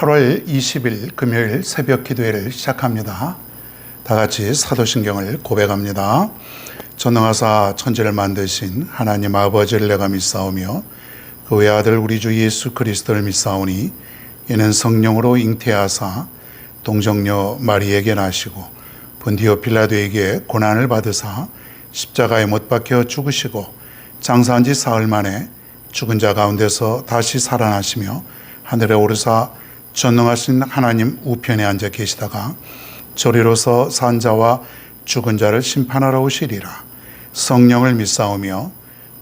8월 20일 금요일 새벽 기도회를 시작합니다. 다 같이 사도신경을 고백합니다. 전능하사 천지를 만드신 하나님 아버지를 내가 믿사오며 그 외아들 우리 주 예수 그리스도를 믿사오니 이는 성령으로 잉태하사 동정녀 마리에게 나시고 본디오 빌라도에게 고난을 받으사 십자가에 못 박혀 죽으시고 장사한 지 사흘 만에 죽은 자 가운데서 다시 살아나시며 하늘에 오르사 전능하신 하나님 우편에 앉아 계시다가 저리로서 산 자와 죽은 자를 심판하러 오시리라. 성령을 믿사오며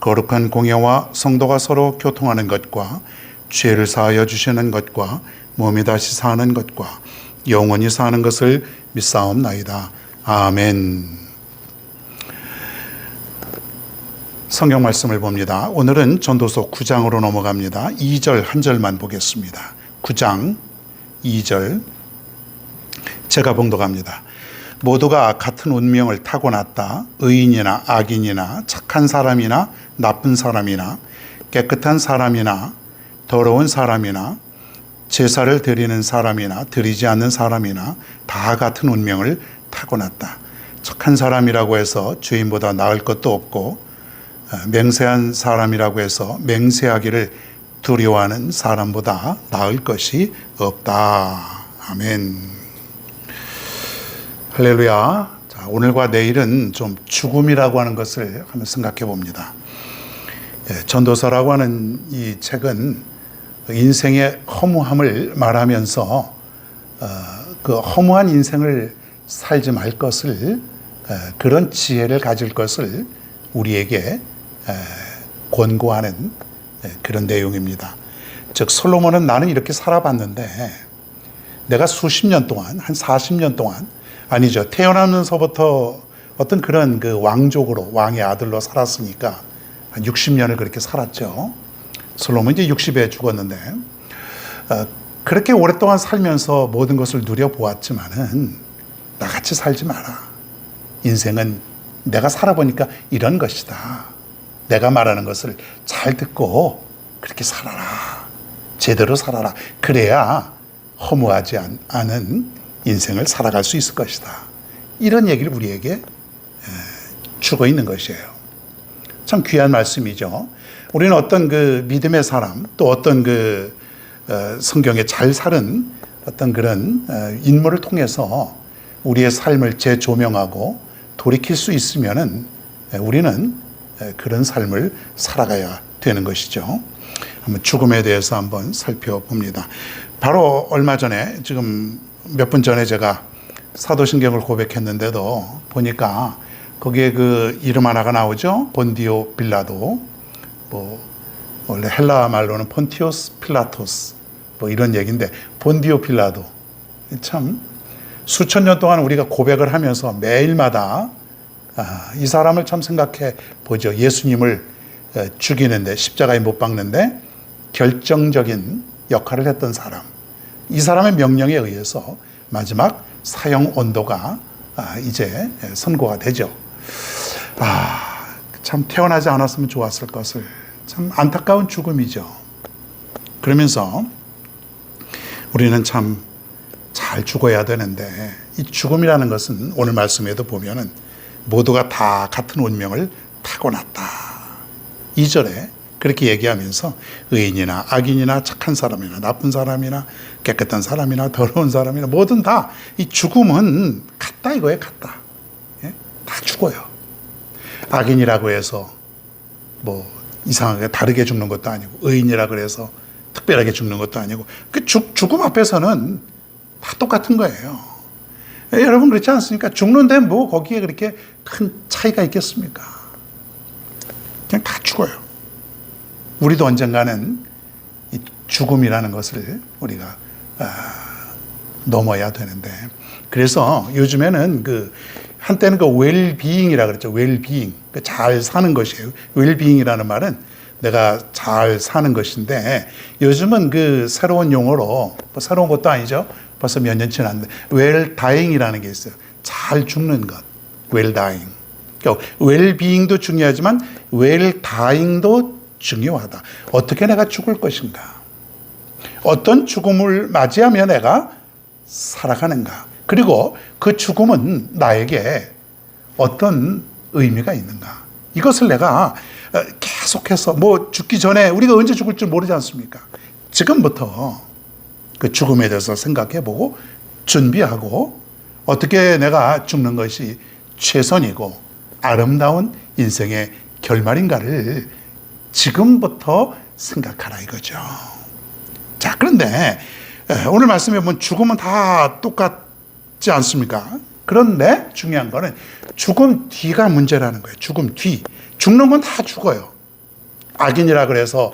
거룩한 공예와 성도가 서로 교통하는 것과 죄를 사하여 주시는 것과 몸이 다시 사는 것과 영원히 사는 것을 믿사옵나이다. 아멘. 성경 말씀을 봅니다. 오늘은 전도서 9장으로 넘어갑니다. 2절 한 절만 보겠습니다. 9장 2절 제가 봉독합니다. 모두가 같은 운명을 타고났다. 의인이나 악인이나 착한 사람이나 나쁜 사람이나 깨끗한 사람이나 더러운 사람이나 제사를 드리는 사람이나 드리지 않는 사람이나 다 같은 운명을 타고났다. 착한 사람이라고 해서 주인보다 나을 것도 없고 맹세한 사람이라고 해서 맹세하기를 두려워하는 사람보다 나을 것이 없다. 아멘. 할렐루야. 자, 오늘과 내일은 좀 죽음이라고 하는 것을 한번 생각해 봅니다. 전도서라고 하는 이 책은 인생의 허무함을 말하면서 그 허무한 인생을 살지 말 것을, 그런 지혜를 가질 것을 우리에게 권고하는 그런 내용입니다. 즉 솔로몬은 나는 이렇게 살아봤는데 내가 수십 년 동안, 한 40년 동안, 아니죠, 태어나면서부터 어떤 그런 그 왕족으로, 왕의 아들로 살았으니까 한 60년을 그렇게 살았죠. 솔로몬 이제 60에 죽었는데 그렇게 오랫동안 살면서 모든 것을 누려보았지만은 나같이 살지 마라. 인생은 내가 살아보니까 이런 것이다. 내가 말하는 것을 잘 듣고 그렇게 살아라. 제대로 살아라. 그래야 허무하지 않은 인생을 살아갈 수 있을 것이다. 이런 얘기를 우리에게 주고 있는 것이에요. 참 귀한 말씀이죠. 우리는 어떤 그 믿음의 사람, 또 어떤 그 성경에 잘 사는 어떤 그런 인물을 통해서 우리의 삶을 재조명하고 돌이킬 수 있으면은 우리는 그런 삶을 살아가야 되는 것이죠. 한번 죽음에 대해서 한번 살펴봅니다. 바로 얼마 전에, 지금 몇 분 전에 제가 사도신경을 고백했는데도 보니까 거기에 그 이름 하나가 나오죠. 본디오 빌라도, 뭐 원래 헬라 말로는 폰티오스 필라토스 뭐 이런 얘기인데, 본디오 빌라도 참 수천 년 동안 우리가 고백을 하면서 매일마다 이 사람을 참 생각해 보죠. 예수님을 죽이는데, 십자가에 못 박는데 결정적인 역할을 했던 사람. 이 사람의 명령에 의해서 마지막 사형 온도가 이제 선고가 되죠. 참 태어나지 않았으면 좋았을 것을. 참 안타까운 죽음이죠. 그러면서 우리는 참 잘 죽어야 되는데, 이 죽음이라는 것은 오늘 말씀에도 보면은 모두가 다 같은 운명을 타고났다. 2절에 그렇게 얘기하면서 의인이나 악인이나 착한 사람이나 나쁜 사람이나 깨끗한 사람이나 더러운 사람이나 뭐든 다 이 죽음은 같다 이거예요. 같다. 예? 다 죽어요. 악인이라고 해서 뭐 이상하게 다르게 죽는 것도 아니고, 의인이라고 해서 특별하게 죽는 것도 아니고, 그 죽음 앞에서는 다 똑같은 거예요. 여러분 그렇지 않습니까? 죽는데 뭐 거기에 그렇게 큰 차이가 있겠습니까? 그냥 다 죽어요. 우리도 언젠가는 이 죽음이라는 것을 우리가 넘어야 되는데, 그래서 요즘에는 그 한때는 그 웰비잉이라 그랬죠. 웰비잉, 잘 사는 것이에요. 웰비잉이라는 말은 내가 잘 사는 것인데, 요즘은 그 새로운 용어로, 뭐 새로운 것도 아니죠. 벌써 몇 년 지났는데 웰다잉이라는 게 있어요. 잘 죽는 것, 웰다잉. 그러니까 웰비잉도 중요하지만 웰다잉도 중요하다. 어떻게 내가 죽을 것인가? 어떤 죽음을 맞이하며 내가 살아가는가? 그리고 그 죽음은 나에게 어떤 의미가 있는가? 이것을 내가 계속해서 죽기 전에 우리가 언제 죽을 줄 모르지 않습니까? 지금부터 그 죽음에 대해서 생각해보고 준비하고 어떻게 내가 죽는 것이 최선이고 아름다운 인생의 결말인가를 지금부터 생각하라 이거죠. 자, 그런데 오늘 말씀에 보면 죽음은 다 똑같지 않습니까? 그런데 중요한 거는 죽음 뒤가 문제라는 거예요. 죽음 뒤. 죽는 건 다 죽어요. 악인이라 그래서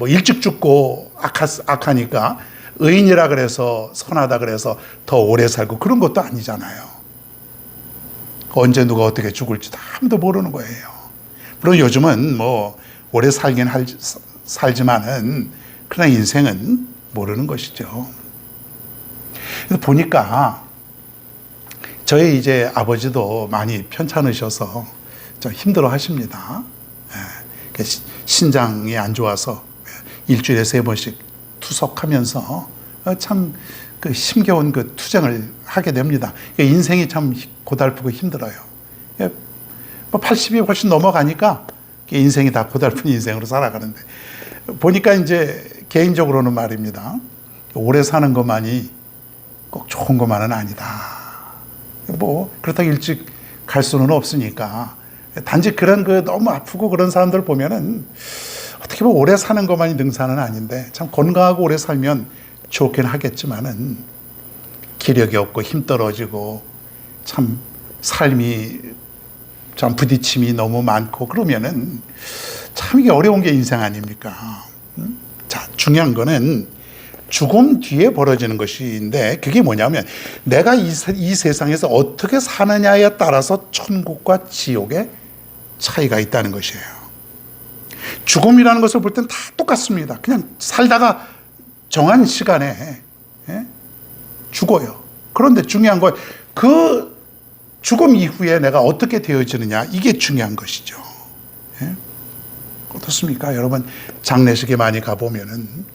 일찍 죽고 악하니까 의인이라 그래서 선하다 그래서 더 오래 살고 그런 것도 아니잖아요. 언제 누가 어떻게 죽을지 아무도 모르는 거예요. 물론 요즘은 오래 살지만은 그러나 인생은 모르는 것이죠. 그래서 보니까 저희 이제 아버지도 많이 편찮으셔서 좀 힘들어 하십니다. 신장이 안 좋아서 일주일에 3번씩 투석하면서 참 그 힘겨운 그 투쟁을 하게 됩니다. 인생이 참 고달프고 힘들어요. 80이 훨씬 넘어가니까 인생이 다 고달픈 인생으로 살아가는데 보니까 이제 개인적으로는 말입니다. 오래 사는 것만이 꼭 좋은 것만은 아니다. 그렇다고 일찍 갈 수는 없으니까 단지 그런 너무 아프고 그런 사람들 보면은 어떻게 보면 오래 사는 것만이 능사는 아닌데 참 건강하고 오래 살면 좋긴 하겠지만은 기력이 없고 힘 떨어지고 참 삶이 참 부딪힘이 너무 많고 그러면은 참 이게 어려운 게 인생 아닙니까? 자, 중요한 거는 죽음 뒤에 벌어지는 것인데 그게 뭐냐면 내가 이 세상에서 어떻게 사느냐에 따라서 천국과 지옥의 차이가 있다는 것이에요. 죽음이라는 것을 볼 땐 다 똑같습니다. 그냥 살다가 정한 시간에 죽어요. 그런데 중요한 건 그 죽음 이후에 내가 어떻게 되어지느냐 이게 중요한 것이죠. 어떻습니까? 여러분 장례식에 많이 가보면은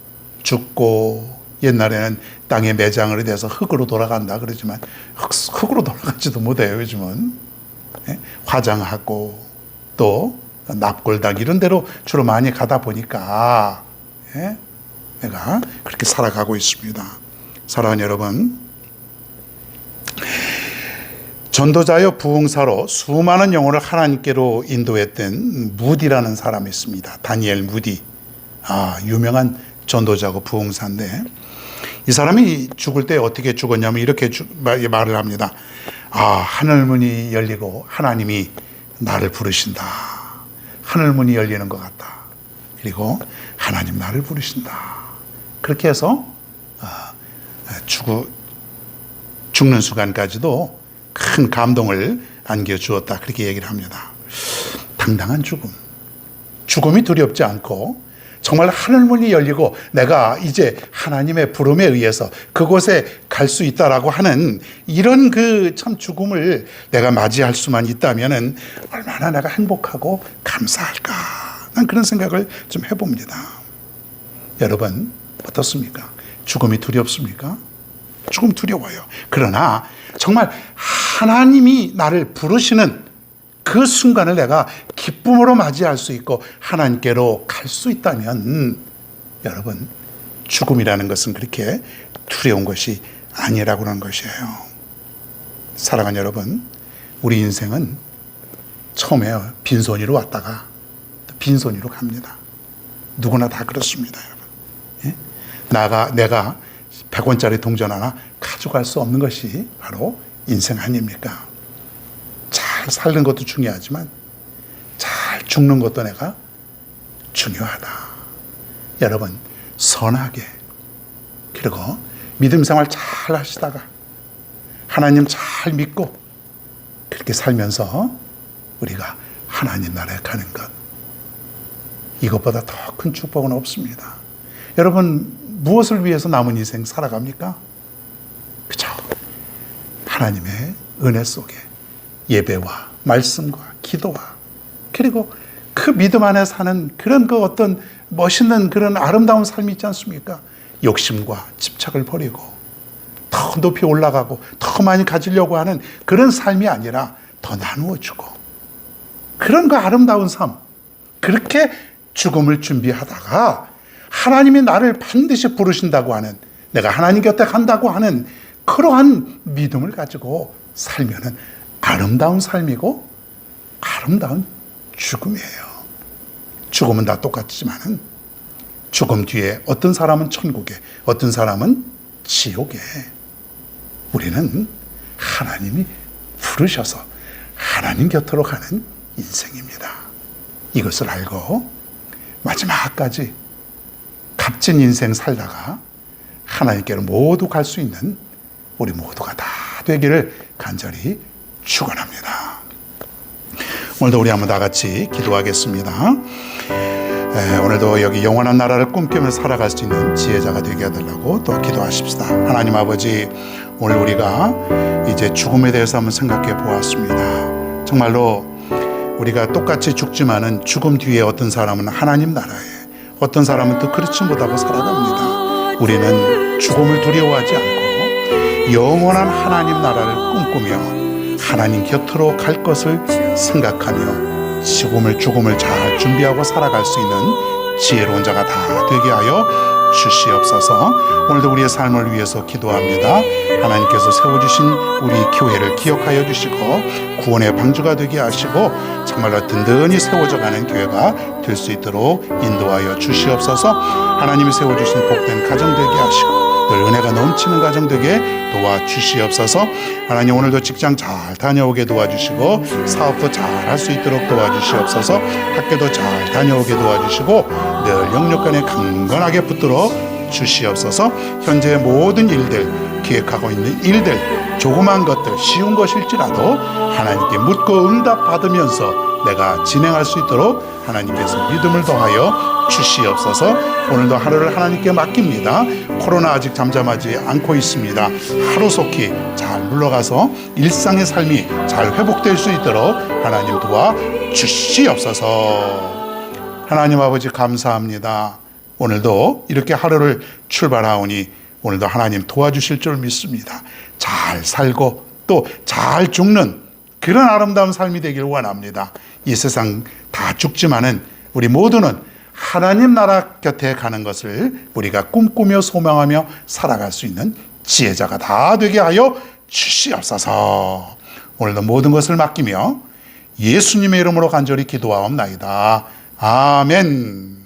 죽고 옛날에는 땅에 매장을 돼서 흙으로 돌아간다 그러지만 흙으로 돌아가지도 못해요. 요즘은 화장하고 또 납골당 이런 데로 주로 많이 가다 보니까 내가 그렇게 살아가고 있습니다. 사랑하는 여러분, 전도자여 부흥사로 수많은 영혼을 하나님께로 인도했던 무디라는 사람이 있습니다. 다니엘 무디. 유명한 전도자고 부흥사인데 이 사람이 죽을 때 어떻게 죽었냐면 이렇게 말을 합니다. 하늘문이 열리고 하나님이 나를 부르신다. 하늘문이 열리는 것 같다. 그리고 하나님 나를 부르신다. 그렇게 해서 죽는 순간까지도 큰 감동을 안겨주었다. 그렇게 얘기를 합니다. 당당한 죽음. 죽음이 두렵지 않고 정말 하늘문이 열리고 내가 이제 하나님의 부름에 의해서 그곳에 갈 수 있다라고 하는 이런 참 죽음을 내가 맞이할 수만 있다면은 얼마나 내가 행복하고 감사할까. 난 그런 생각을 좀 해봅니다. 여러분 어떻습니까? 죽음이 두렵습니까? 죽음 두려워요. 그러나 정말 하나님이 나를 부르시는 그 순간을 내가 기쁨으로 맞이할 수 있고 하나님께로 갈 수 있다면 여러분 죽음이라는 것은 그렇게 두려운 것이 아니라고 하는 것이에요. 사랑하는 여러분, 우리 인생은 처음에 빈손으로 왔다가 빈손으로 갑니다. 누구나 다 그렇습니다. 여러분. 내가 100원짜리 동전 하나 가져갈 수 없는 것이 바로 인생 아닙니까? 잘 사는 것도 중요하지만 잘 죽는 것도 내가 중요하다. 여러분 선하게 그리고 믿음 생활 잘 하시다가 하나님 잘 믿고 그렇게 살면서 우리가 하나님 나라에 가는 것 이것보다 더 큰 축복은 없습니다. 여러분 무엇을 위해서 남은 인생 살아갑니까? 그죠? 하나님의 은혜 속에 예배와 말씀과 기도와 그리고 그 믿음 안에 사는 그런 어떤 멋있는 그런 아름다운 삶이 있지 않습니까? 욕심과 집착을 버리고 더 높이 올라가고 더 많이 가지려고 하는 그런 삶이 아니라 더 나누어 주고 그런 그 아름다운 삶, 그렇게 죽음을 준비하다가 하나님이 나를 반드시 부르신다고 하는, 내가 하나님 곁에 간다고 하는 그러한 믿음을 가지고 살면은 아름다운 삶이고 아름다운 죽음이에요. 죽음은 다 똑같지만은 죽음 뒤에 어떤 사람은 천국에, 어떤 사람은 지옥에, 우리는 하나님이 부르셔서 하나님 곁으로 가는 인생입니다. 이것을 알고 마지막까지 값진 인생 살다가 하나님께로 모두 갈 수 있는 우리 모두가 다 되기를 간절히 축원합니다. 오늘도 우리 한번 다 같이 기도하겠습니다. 오늘도 여기 영원한 나라를 꿈꾸며 살아갈 수 있는 지혜자가 되게 해달라고 또 기도하십시다. 하나님 아버지, 오늘 우리가 이제 죽음에 대해서 한번 생각해 보았습니다. 정말로 우리가 똑같이 죽지만은 죽음 뒤에 어떤 사람은 하나님 나라에, 어떤 사람은 또 그렇지 못하고 살아갑니다. 우리는 죽음을 두려워하지 않고 영원한 하나님 나라를 꿈꾸며 하나님 곁으로 갈 것을 생각하며 죽음을 잘 준비하고 살아갈 수 있는 지혜로운 자가 다 되게 하여 주시옵소서. 오늘도 우리의 삶을 위해서 기도합니다. 하나님께서 세워주신 우리 교회를 기억하여 주시고 구원의 방주가 되게 하시고 정말로 든든히 세워져가는 교회가 될 수 있도록 인도하여 주시옵소서. 하나님이 세워주신 복된 가정 되게 하시고 늘 은혜가 넘치는 가정 되게 도와주시옵소서. 하나님, 오늘도 직장 잘 다녀오게 도와주시고 사업도 잘 할 수 있도록 도와주시옵소서. 학교도 잘 다녀오게 도와주시고 늘 영육간에 강건하게 붙들어 주시옵소서. 현재의 모든 일들, 기획하고 있는 일들, 조그만 것들, 쉬운 것일지라도 하나님께 묻고 응답 받으면서 내가 진행할 수 있도록 하나님께서 믿음을 더하여 주시옵소서. 오늘도 하루를 하나님께 맡깁니다. 코로나 아직 잠잠하지 않고 있습니다. 하루속히 잘 물러가서 일상의 삶이 잘 회복될 수 있도록 하나님 도와 주시옵소서. 하나님 아버지, 감사합니다. 오늘도 이렇게 하루를 출발하오니 오늘도 하나님 도와주실 줄 믿습니다. 잘 살고 또 잘 죽는 그런 아름다운 삶이 되길 원합니다. 이 세상 다 죽지만은 우리 모두는 하나님 나라 곁에 가는 것을 우리가 꿈꾸며 소망하며 살아갈 수 있는 지혜자가 다 되게 하여 주시옵소서. 오늘도 모든 것을 맡기며 예수님의 이름으로 간절히 기도하옵나이다. 아멘.